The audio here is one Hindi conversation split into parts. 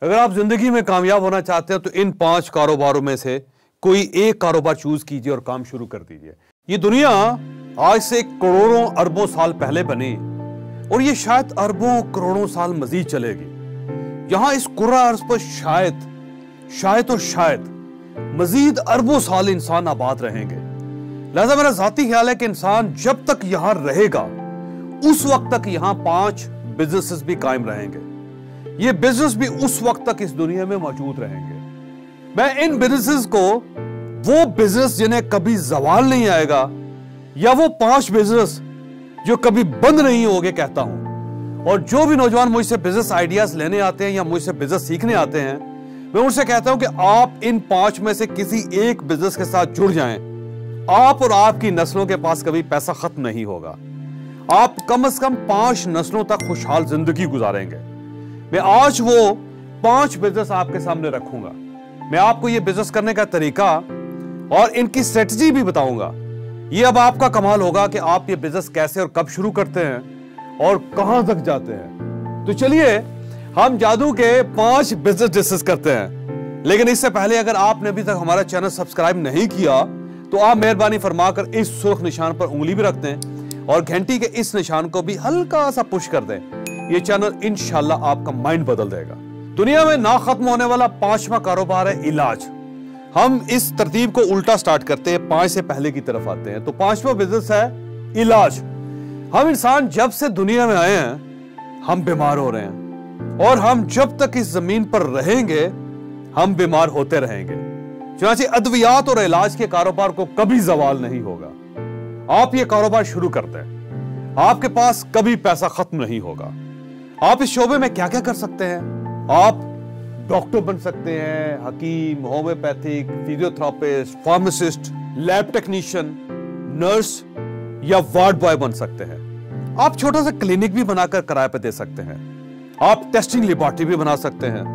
अगर आप जिंदगी में कामयाब होना चाहते हैं तो इन 5 कारोबारों में से कोई एक कारोबार चूज कीजिए और काम शुरू कर दीजिए। ये दुनिया आज से करोड़ों अरबों साल पहले बनी और ये शायद अरबों करोड़ों साल मजीद चलेगी। यहां इस कुर्रा अर्ज पर शायद मजीद अरबों साल इंसान आबाद रहेंगे। लिहाजा मेरा जाती ख्याल है कि इंसान जब तक यहां रहेगा उस वक्त तक यहां 5 बिजनेसेस भी कायम रहेंगे। ये बिजनेस भी उस वक्त तक इस दुनिया में मौजूद रहेंगे। मैं इन बिजनेसेस को वो बिजनेस जिन्हें कभी जवाल नहीं आएगा या वो 5 बिजनेस जो कभी बंद नहीं होंगे कहता हूं। और जो भी नौजवान मुझसे बिजनेस आइडियाज लेने आते हैं या मुझसे बिजनेस सीखने आते हैं, मैं उनसे कहता हूं कि आप इन 5 में से किसी एक बिजनेस के साथ जुड़ जाएं। आप और आपकी नस्लों के पास कभी पैसा खत्म नहीं होगा। आप कम से कम 5 नस्लों तक खुशहाल जिंदगी गुजारेंगे। मैं आज वो 5 बिजनेस आपके सामने रखूंगा। मैं आपको ये बिजनेस करने का तरीका और इनकी स्ट्रेटजी भी बताऊंगा। ये अब आपका कमाल होगा कि आप ये बिजनेस कैसे और कब शुरू करते हैं और कहां तक जाते हैं। तो चलिए हम जादू के 5 बिजनेस डिस्कस करते हैं। लेकिन इससे पहले अगर आपने अभी तक हमारा चैनल सब्सक्राइब नहीं किया तो आप मेहरबानी फरमाकर इस सुर्ख निशान पर उंगली भी रख दें और घंटी के इस निशान को भी हल्का सा पुश कर दें। ये चैनल इंशाल्लाह आपका माइंड बदल देगा। दुनिया में ना खत्म होने वाला 5वां कारोबार है इलाज। हम इस तरतीब को उल्टा स्टार्ट करते हैं, 5 से पहले की तरफ आते हैं। तो 5वां बिजनेस है इलाज। हम इंसान जब से दुनिया में आए हैं हम बीमार हो रहे हैं और हम जब तक इस जमीन पर रहेंगे हम बीमार होते रहेंगे। चुनांचे अद्वियात और इलाज के कारोबार को कभी जवाल नहीं होगा। आप ये कारोबार शुरू करते हैं, आपके पास कभी पैसा खत्म नहीं होगा। आप इस शोबे में क्या क्या कर सकते हैं? आप डॉक्टर बन सकते हैं, हकीम, homeopathic, physiotherapist, pharmacist, lab technician, nurse या वार्ड बॉय बन सकते हैं। आप छोटा सा क्लिनिक भी बनाकर किराए पर दे सकते हैं। आप टेस्टिंग लेबोरेटरी भी बना सकते हैं।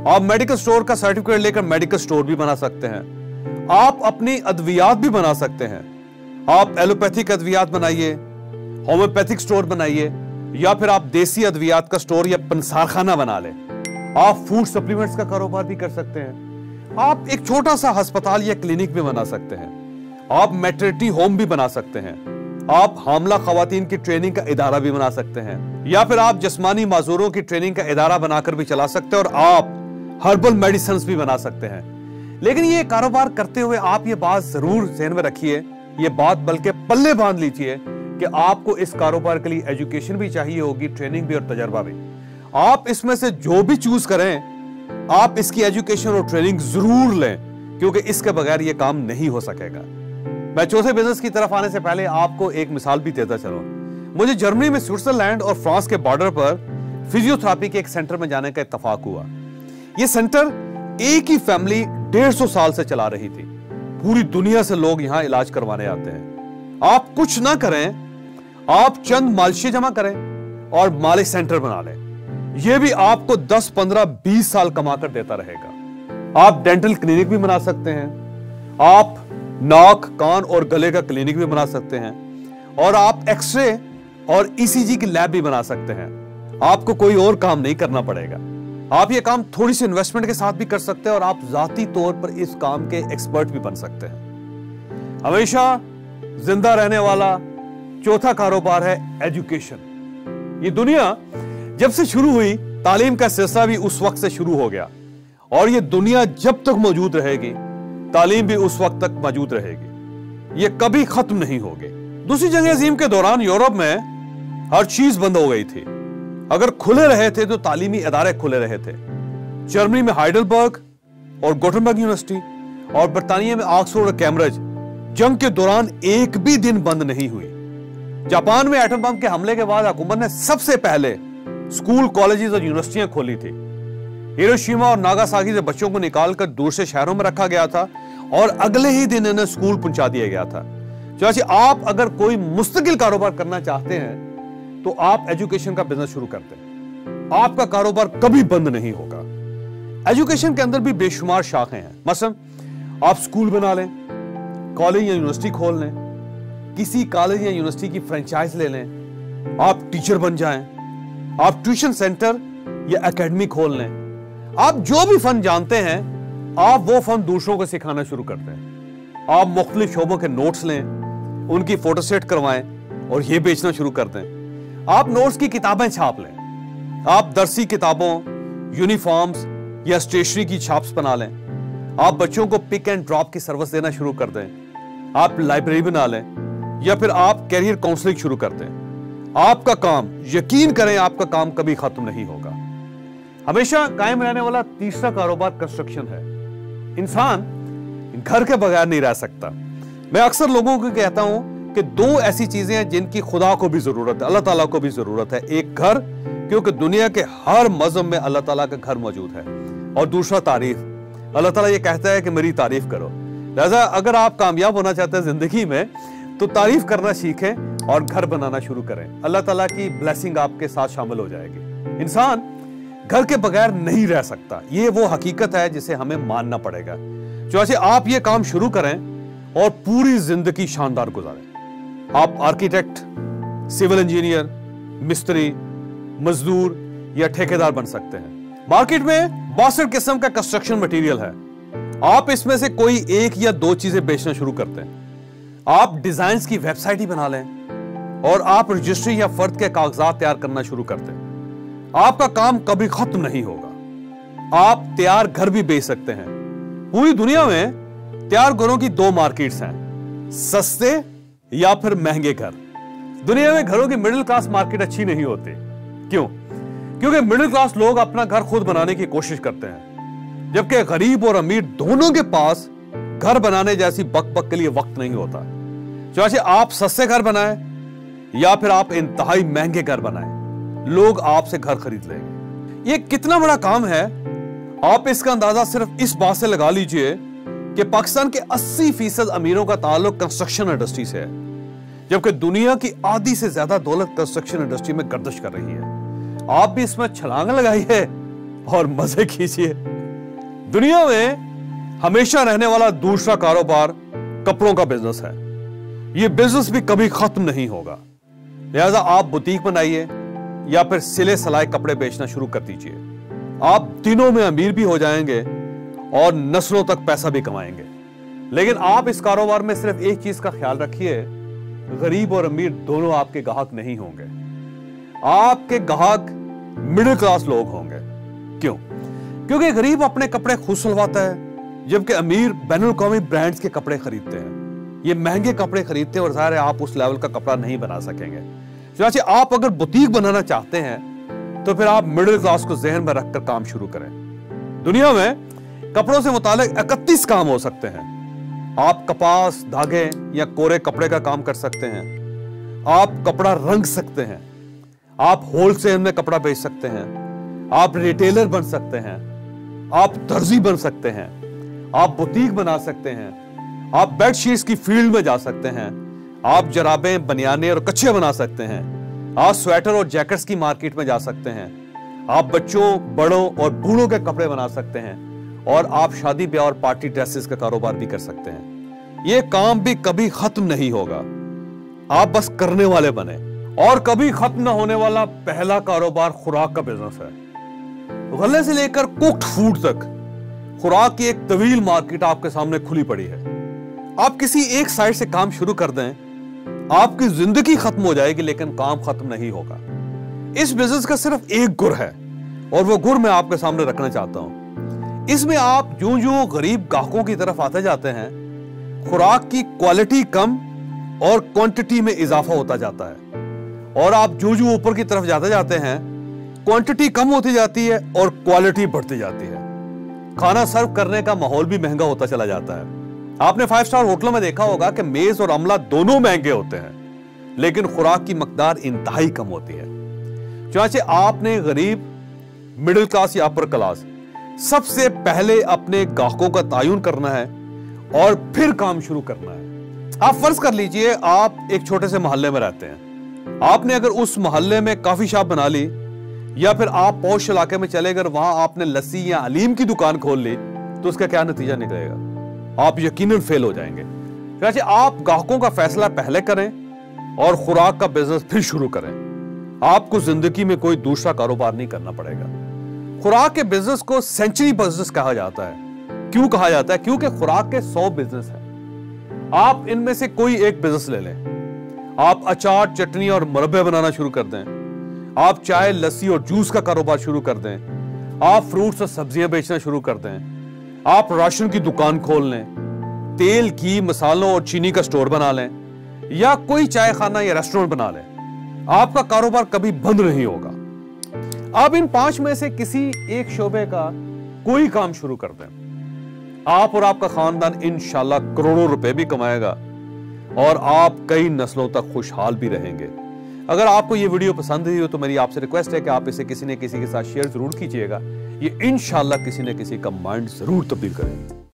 आप मेडिकल स्टोर का सर्टिफिकेट लेकर मेडिकल स्टोर भी बना सकते हैं। आप अपनी अद्वियात भी बना सकते हैं। आप एलोपैथिक अद्वियात बनाइए, होम्योपैथिक स्टोर बनाइए या फिर आप देसी अद्वियात का स्टोर या पंसारखाना बना लें। आप फूड सप्लीमेंट्स का कारोबार भी कर सकते हैं। आप एक छोटा सा अस्पताल या क्लिनिक भी बना सकते हैं। आप मैटरनिटी होम भी बना सकते हैं। आप हामला खवातीन की ट्रेनिंग का इदारा भी बना सकते हैं या फिर आप जिस्मानी माजूरों की ट्रेनिंग का इदारा बनाकर भी चला सकते हैं और आप हर्बल मेडिसिन भी बना सकते हैं। लेकिन ये कारोबार करते हुए आप ये बात जरूर ध्यान में रखिए, ये बात बल्कि पल्ले बांध लीजिए कि आपको इस कारोबार के लिए एजुकेशन भी चाहिए होगी, ट्रेनिंग भी और तजर्बा भी। आप इसमें से जो भी चूज करें आप इसकी एजुकेशन और ट्रेनिंग जरूर लें, क्योंकि इसके बगैर यह काम नहीं हो सकेगा। मैं चौथे बिजनेस की तरफ आने से पहले आपको एक मिसाल भी देता चलूं। मुझे जर्मनी में स्विट्जरलैंड और फ्रांस के बॉर्डर पर फिजियोथेरापी के एक सेंटर में जाने का इत्तेफाक हुआ। यह सेंटर एक ही फैमिली 150 साल से चला रही थी। पूरी दुनिया से लोग यहां इलाज करवाने आते हैं। आप कुछ ना करें, आप चंद मालिशें जमा करें और मालिश सेंटर बना लें। यह भी आपको 10, 15, 20 साल कमाकर देता रहेगा। आप डेंटल क्लिनिक भी बना सकते हैं। आप नाक, कान और गले का क्लिनिक भी बना सकते हैं और आप एक्सरे और ईसीजी की लैब भी बना सकते हैं। आपको कोई और काम नहीं करना पड़ेगा। आप यह काम थोड़ी सी इन्वेस्टमेंट के साथ भी कर सकते हैं और आप जाती तौर पर इस काम के एक्सपर्ट भी बन सकते हैं। हमेशा जिंदा रहने वाला चौथा कारोबार है एजुकेशन। ये दुनिया जब से शुरू हुई तालीम का सिलसिला भी उस वक्त से शुरू हो गया और ये दुनिया जब तक मौजूद रहेगी तालीम भी उस वक्त तक मौजूद रहेगी। ये कभी खत्म नहीं होगी। दूसरी जंग अजीम के दौरान यूरोप में हर चीज बंद हो गई थी। अगर खुले रहे थे तो तालीमी इदारे खुले रहे थे। जर्मनी में हाइडेलबर्ग और गोटेनबर्ग यूनिवर्सिटी और बरतानिया में ऑक्सफोर्ड और कैम्ब्रिज जंग के दौरान एक भी दिन बंद नहीं हुई। जापान में एटम बम के हमले के बाद हुकूमत ने सबसे पहले स्कूल, कॉलेजेस और यूनिवर्सिटियां खोली थी। हिरोशिमा और नागासाकी से बच्चों को निकालकर दूर से शहरों में रखा गया था और अगले ही दिन इन्हें स्कूल पहुंचा दिया गया था। चाची, आप अगर कोई मुस्तकिल कारोबार करना चाहते हैं तो आप एजुकेशन का बिजनेस शुरू करते हैं। आपका कारोबार कभी बंद नहीं होगा। एजुकेशन के अंदर भी बेशुमार शाखें हैं। मसलन आप स्कूल बना लें, कॉलेज या यूनिवर्सिटी खोल लें, किसी कॉलेज या यूनिवर्सिटी की फ्रेंचाइज ले लें, आप टीचर बन जाएं, आप ट्यूशन सेंटर या एकेडमी खोल लें, आप जो भी फन जानते हैं, आप वो फन दूसरों को सिखाना शुरू करते हैं। आप मुख्तलिफ शोबों के नोट्स लें, उनकी फोटोसेट करवाएं और ये बेचना शुरू कर दें। आप नोट्स की किताबें छाप लें। आप दरसी किताबों, यूनिफॉर्म्स या स्टेशनरी की छाप्स बना लें। आप बच्चों को पिक एंड ड्रॉप की सर्विस देना शुरू कर दें। आप लाइब्रेरी बना लें या फिर आप कैरियर काउंसलिंग शुरू कर दें। आपका काम, यकीन करें, आपका काम कभी खत्म नहीं होगा। हमेशा कायम रहने वाला तीसरा कारोबार कंस्ट्रक्शन है। इंसान घर के बगैर नहीं रह सकता। मैं अक्सर लोगों को कहता हूं कि दो ऐसी चीजें हैं जिनकी खुदा को भी जरूरत है, अल्लाह ताला को भी जरूरत है। एक घर, क्योंकि दुनिया के हर मजहब में अल्लाह ताला का घर मौजूद है, और दूसरा तारीफ। अल्लाह ताला ये कहता है कि मेरी तारीफ करो। लिहाजा अगर आप कामयाब होना चाहते हैं जिंदगी में, तो तारीफ करना सीखें और घर बनाना शुरू करें। अल्लाह ताला की ब्लेसिंग आपके साथ शामिल हो जाएगी। इंसान घर के बगैर नहीं रह सकता, ये वो हकीकत है जिसे हमें मानना पड़ेगा। चौथे, आप ये काम शुरू करें और पूरी जिंदगी शानदार गुजारें। आप आर्किटेक्ट, सिविल इंजीनियर, मिस्त्री, मजदूर या ठेकेदार बन सकते हैं। मार्केट में 62 किस्म का कंस्ट्रक्शन मटेरियल है। आप इसमें से कोई एक या दो चीजें बेचना शुरू करते हैं। आप डिजाइन्स की वेबसाइट ही बना लें और आप रजिस्ट्री या फर्द के कागजात तैयार करना शुरू करते हैं। आपका काम कभी खत्म नहीं होगा। आप तैयार घर भी बेच सकते हैं। पूरी दुनिया में तैयार घरों की दो मार्केट्स हैं, सस्ते या फिर महंगे घर। दुनिया में घरों की मिडिल क्लास मार्केट अच्छी नहीं होती। क्यों? क्योंकि मिडिल क्लास लोग अपना घर खुद बनाने की कोशिश करते हैं, जबकि गरीब और अमीर दोनों के पास घर बनाने जैसी बक के लिए वक्त नहीं होता। चाहे आप सस्ते घर बनाएं या फिर आप इंतहाई महंगे घर बनाएं, लोग आपसे घर खरीद लेंगे। ये कितना बड़ा काम है, आप इसका अंदाजा सिर्फ इस बात से लगा लीजिए कि पाकिस्तान के 80% अमीरों का ताल्लुक कंस्ट्रक्शन इंडस्ट्री से है, जबकि दुनिया की आधी से ज्यादा दौलत कंस्ट्रक्शन इंडस्ट्री में गर्दिश कर रही है। आप भी इसमें छलांग लगाइए और मजे कीजिए। दुनिया में हमेशा रहने वाला दूसरा कारोबार कपड़ों का बिजनेस है। यह बिजनेस भी कभी खत्म नहीं होगा। लिहाजा आप बुटीक बनाइए या फिर सिले सलाए कपड़े बेचना शुरू कर दीजिए। आप दिनों में अमीर भी हो जाएंगे और नस्लों तक पैसा भी कमाएंगे। लेकिन आप इस कारोबार में सिर्फ एक चीज का ख्याल रखिए, गरीब और अमीर दोनों आपके ग्राहक नहीं होंगे। आपके ग्राहक मिडिल क्लास लोग होंगे। क्यों? क्योंकि गरीब अपने कपड़े खुद सिलवाता है, जबकि अमीर बैनुल कौमी ब्रांड्स के कपड़े खरीदते हैं। ये महंगे कपड़े खरीदते हैं और ज़ाहिर है आप उस लेवल का कपड़ा नहीं बना सकेंगे। चुनांचे आप अगर बुटीक बनाना चाहते हैं तो फिर आप मिडिल क्लास को जहन में रखकर काम शुरू करें। दुनिया में कपड़ों से मुतालिक 31 काम हो सकते हैं। आप कपास, धागे या कोरे कपड़े का काम कर सकते हैं। आप कपड़ा रंग सकते हैं। आप होलसेल में कपड़ा बेच सकते हैं। आप रिटेलर बन सकते हैं। आप दर्जी बन सकते हैं। आप बुटीक बना सकते हैं। आप बेडशीट्स की फील्ड में जा सकते हैं। आप जराबें, बनियाने और कच्छे बना सकते हैं। आप स्वेटर और जैकेट्स की मार्केट में जा सकते हैं। आप बच्चों, बड़ों और बूढ़ों के कपड़े बना सकते हैं। और आप शादी ब्याह और पार्टी ड्रेसेस का कारोबार भी कर सकते हैं। यह काम भी कभी खत्म नहीं होगा, आप बस करने वाले बने। और कभी खत्म न होने वाला पहला कारोबार खुराक का बिजनेस है। गले से लेकर कुक्ड फूड तक खुराक की एक तवील मार्केट आपके सामने खुली पड़ी है। आप किसी एक साइड से काम शुरू कर दें, आपकी जिंदगी खत्म हो जाएगी, लेकिन काम खत्म नहीं होगा। इस बिजनेस का सिर्फ एक गुर है और वो गुर मैं आपके सामने रखना चाहता हूं। इसमें आप जो जो गरीब ग्राहकों की तरफ आते जाते हैं, खुराक की क्वालिटी कम और क्वांटिटी में इजाफा होता जाता है। और आप जो जो ऊपर की तरफ जाते जाते हैं, क्वांटिटी कम होती जाती है और क्वालिटी बढ़ती जाती है। खाना सर्व करने का माहौल भी महंगा होता चला जाता है। आपने 5 स्टार होटलों में देखा होगा कि मेज और अमला दोनों महंगे होते हैं, लेकिन खुराक की मकदार इंतहाई कम होती है। चाहे आपने गरीब, मिडिल क्लास या अपर क्लास, सबसे पहले अपने ग्राहकों का तयन करना है और फिर काम शुरू करना है। आप फर्ज कर लीजिए आप एक छोटे से मोहल्ले में रहते हैं। आपने अगर उस मोहल्ले में कॉफी शॉप बना ली या फिर आप पौष इलाके में चले गए, वहां आपने लस्सी या अलीम की दुकान खोल ली, तो उसका क्या नतीजा निकलेगा? आप यकीनन फेल हो जाएंगे। वैसे आप ग्राहकों का फैसला पहले करें और खुराक का बिजनेस फिर शुरू करें। आपको जिंदगी में कोई दूसरा कारोबार नहीं करना पड़ेगा। खुराक के बिजनेस को सेंचुरी बिजनेस कहा जाता है। क्यों कहा जाता है? क्योंकि खुराक के 100 बिजनेस हैं। आप इनमें से कोई एक बिजनेस ले लें। आप अचार, चटनी और मुरब्बे बनाना शुरू कर दें। आप चाय, लस्सी और जूस का कारोबार शुरू कर दें। आप फ्रूट्स और सब्जियां बेचना शुरू कर दें। आप राशन की दुकान खोल लें। तेल, घी, मसालों और चीनी का स्टोर बना लें, या कोई चाय खाना या रेस्टोरेंट बना लें। आपका कारोबार कभी बंद नहीं होगा। आप इन 5 में से किसी एक शोबे का कोई काम शुरू कर दें, आप और आपका खानदान इंशाल्लाह करोड़ों रुपए भी कमाएगा और आप कई नस्लों तक खुशहाल भी रहेंगे। अगर आपको यह वीडियो पसंद आई हो तो मेरी आपसे रिक्वेस्ट है कि आप इसे किसी न किसी के साथ शेयर जरूर कीजिएगा। ये इंशाल्लाह किसी न किसी का माइंड जरूर तब्दील करेगा।